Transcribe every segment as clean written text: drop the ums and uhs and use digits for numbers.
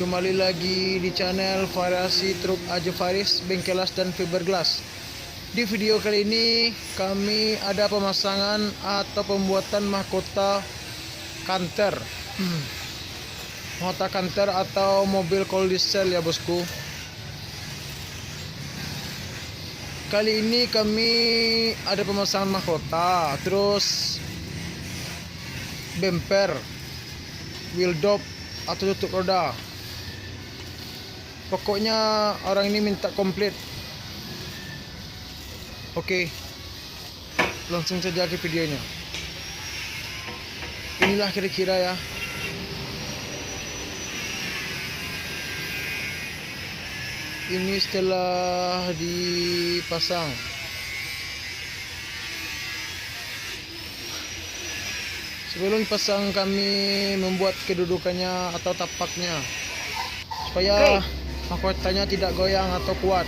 kembali lagi di channel variasi truk Aja Faris, bengkelas dan fiberglass. Di video kali ini kami ada pemasangan atau pembuatan mahkota canter. Mahkota canter atau mobil cold diesel ya bosku. Kali ini kami ada pemasangan mahkota, terus bumper, wheel dop atau tutup roda. Pokoknya orang ini minta komplit. Oke, langsung saja ke videonya. Inilah kira-kira ya. Ini setelah dipasang. Sebelum dipasang kami membuat kedudukannya atau tapaknya supaya mahkotanya tidak goyang atau kuat.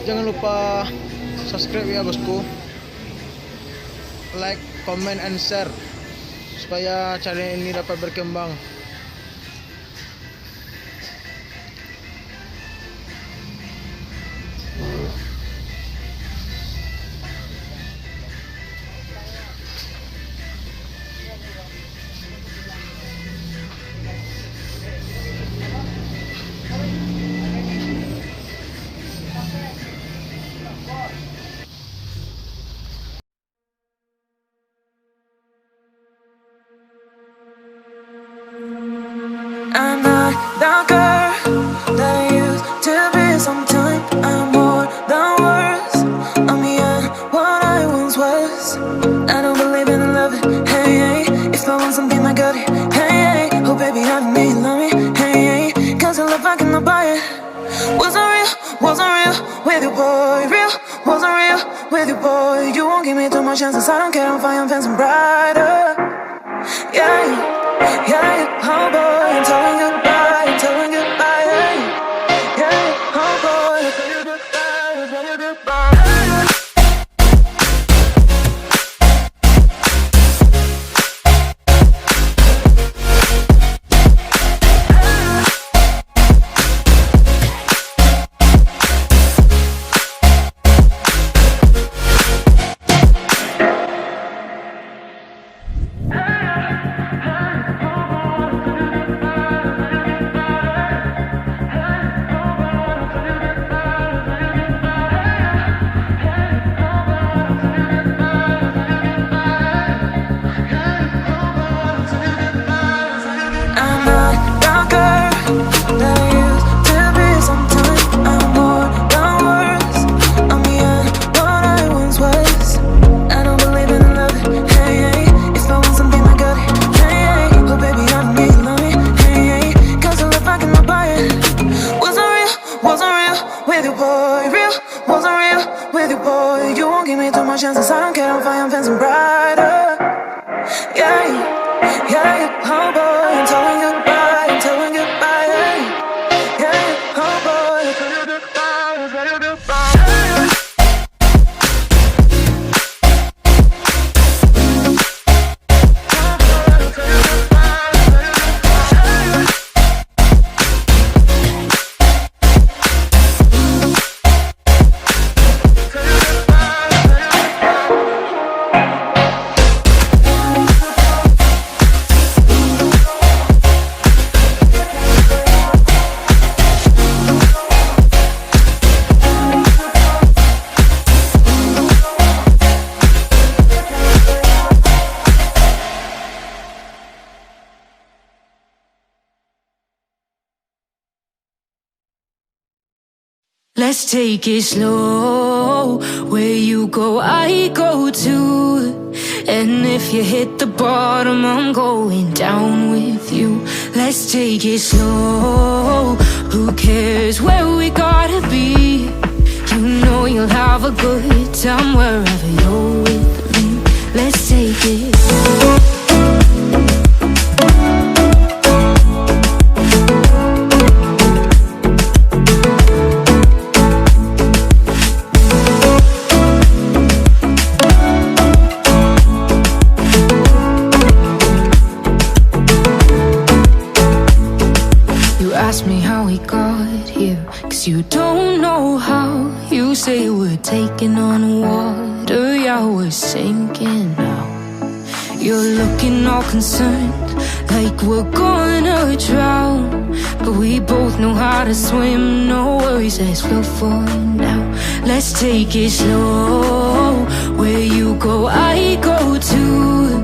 Jangan lupa subscribe ya bosku, like, comment, and share supaya channel ini dapat berkembang. I'm not the girl that used to be. Sometimes I'm more than words. I'm beyond what I once was. I don't believe in love, hey, hey. If I want something I got it, hey, hey. Oh baby, I don't need love me, hey, hey. Cause I love I cannot buy it. Wasn't real with you boy. Real, wasn't real with you boy. You won't give me too much chances, I don't care, I'm fine, I'm fancy brighter. Yeah, yeah, oh boy, I'm telling goodbye, yeah, yeah, oh boy, I'm telling goodbye. Chances, I don't care, I'm fine, I'm fancy brighter. Yeah, yeah, oh boy, I'm telling goodbye, yeah, yeah, oh boy, I'm telling goodbye. Let's take it slow. Where you go, I go too. And if you hit the bottom, I'm going down with you. Let's take it slow. Who cares where we gotta be? You know you'll have a good time wherever you're with me. Let's take it slow. Cause you don't know how. You say we're taking on water, yeah, we're sinking now. You're looking all concerned, like we're gonna drown. But we both know how to swim, no worries as we'll fall now. Let's take it slow, where you go, I go too.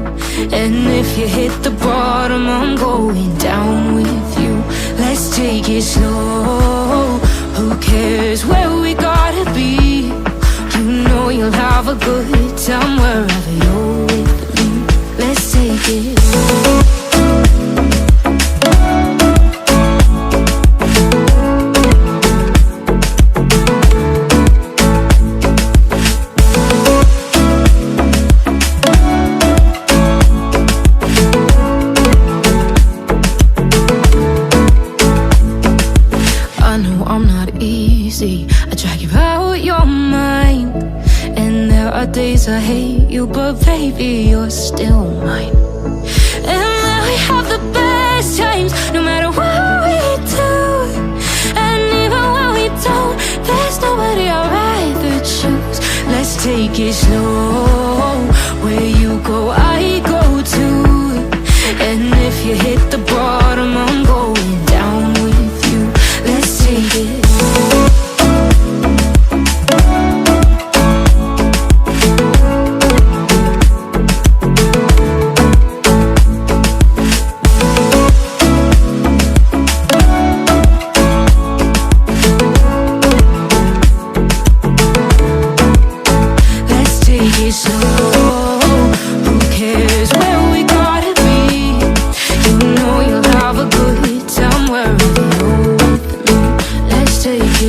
And if you hit the bottom, I'm going down with you. Let's take it slow, who cares where we gotta be? You know you'll have a good time wherever you're with me. Let's take it slow. I drag you out your mind, and there are days I hate you, but baby, you're still mine. And then we have the best times, no matter what we do. And even when we don't, there's nobody I'd rather choose. Let's take it slow, where you go, I go too. And if you hit the bottom, I'm going down with you. Let's take it slow.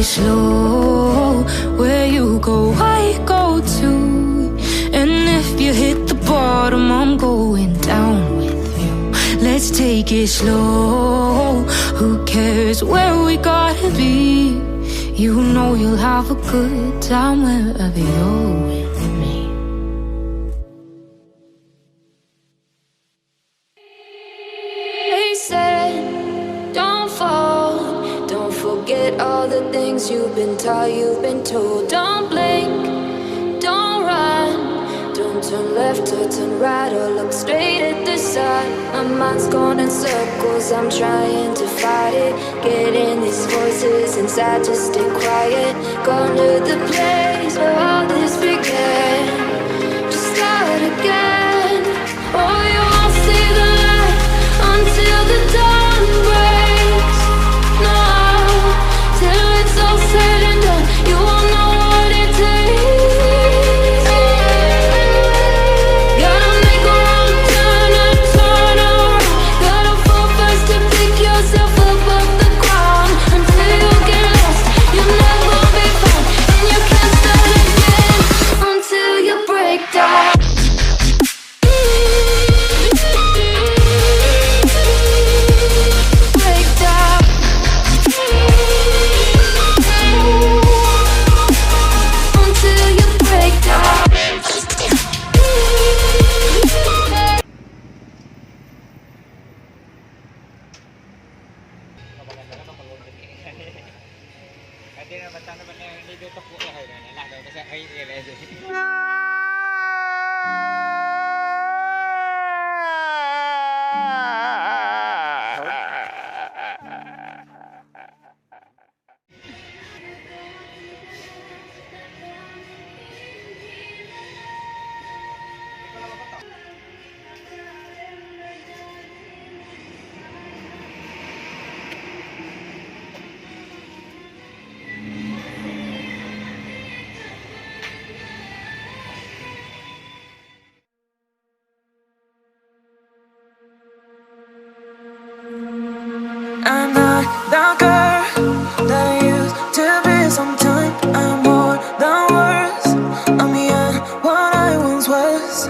Slow, where you go, I go too. And if you hit the bottom, I'm going down with you. Let's take it slow, who cares where we gotta be? You know you'll have a good time wherever you're with me. They said, don't fall, don't forget all the things you've been taught, you've been told. Don't blink, don't run, don't turn left or turn right or look straight at the sun. My mind's going in circles, I'm trying to fight it. Getting these voices inside to stay quiet. Gone to the place where all this began. Just start again. Oh, you won't see the light until the dawn breaks. No, till it's all said and done, you won't know what it takes. Gotta make a wrong turn and turn around. Gotta fall first to pick yourself up off the ground. Until you get lost, you'll never be found. And you can't start again until you break down. Break down. Until you break down. I'm not the girl that I used to be. Sometime I'm more than words. I'm beyond what I once was.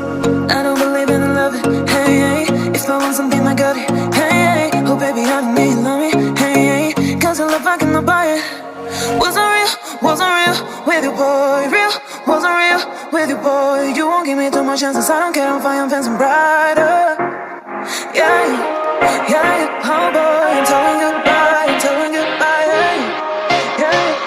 I don't believe in love, hey, hey. If I want something, I got it, hey, hey. Oh baby, I know you love me, hey, hey. Cause your love, I cannot buy it. Wasn't real with you, boy. Real, wasn't real with you, boy. You won't give me too much chances, I don't care if I am fancy brighter. Yeah, yeah, oh boy, I'm telling goodbye, yeah, yeah.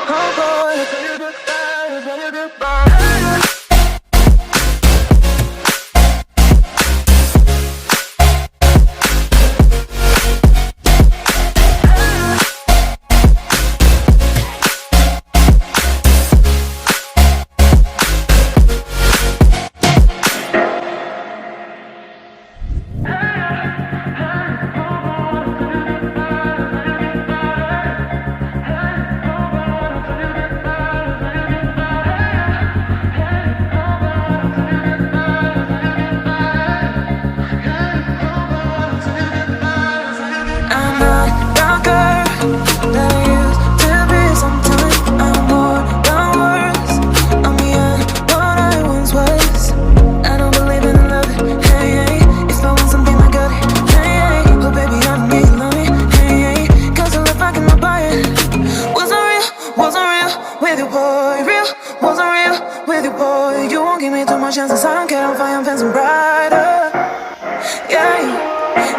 with you, boy. Real wasn't real with you, boy. You won't give me too much chances. I don't care if I am fencing brighter. Yeah,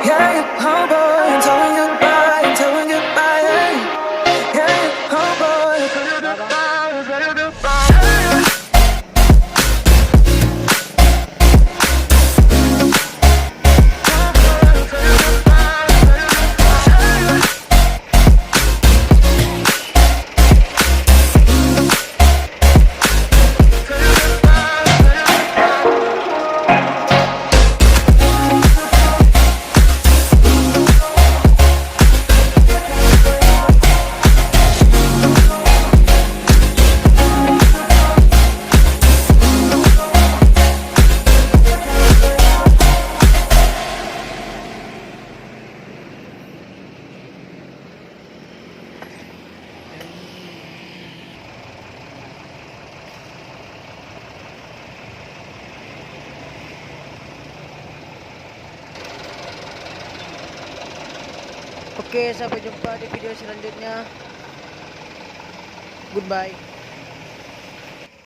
yeah, oh boy, I'm telling goodbye, I'm telling goodbye. Yeah, yeah, oh boy, I'm telling goodbye, I'm telling goodbye. Oke, sampai jumpa di video selanjutnya. Goodbye.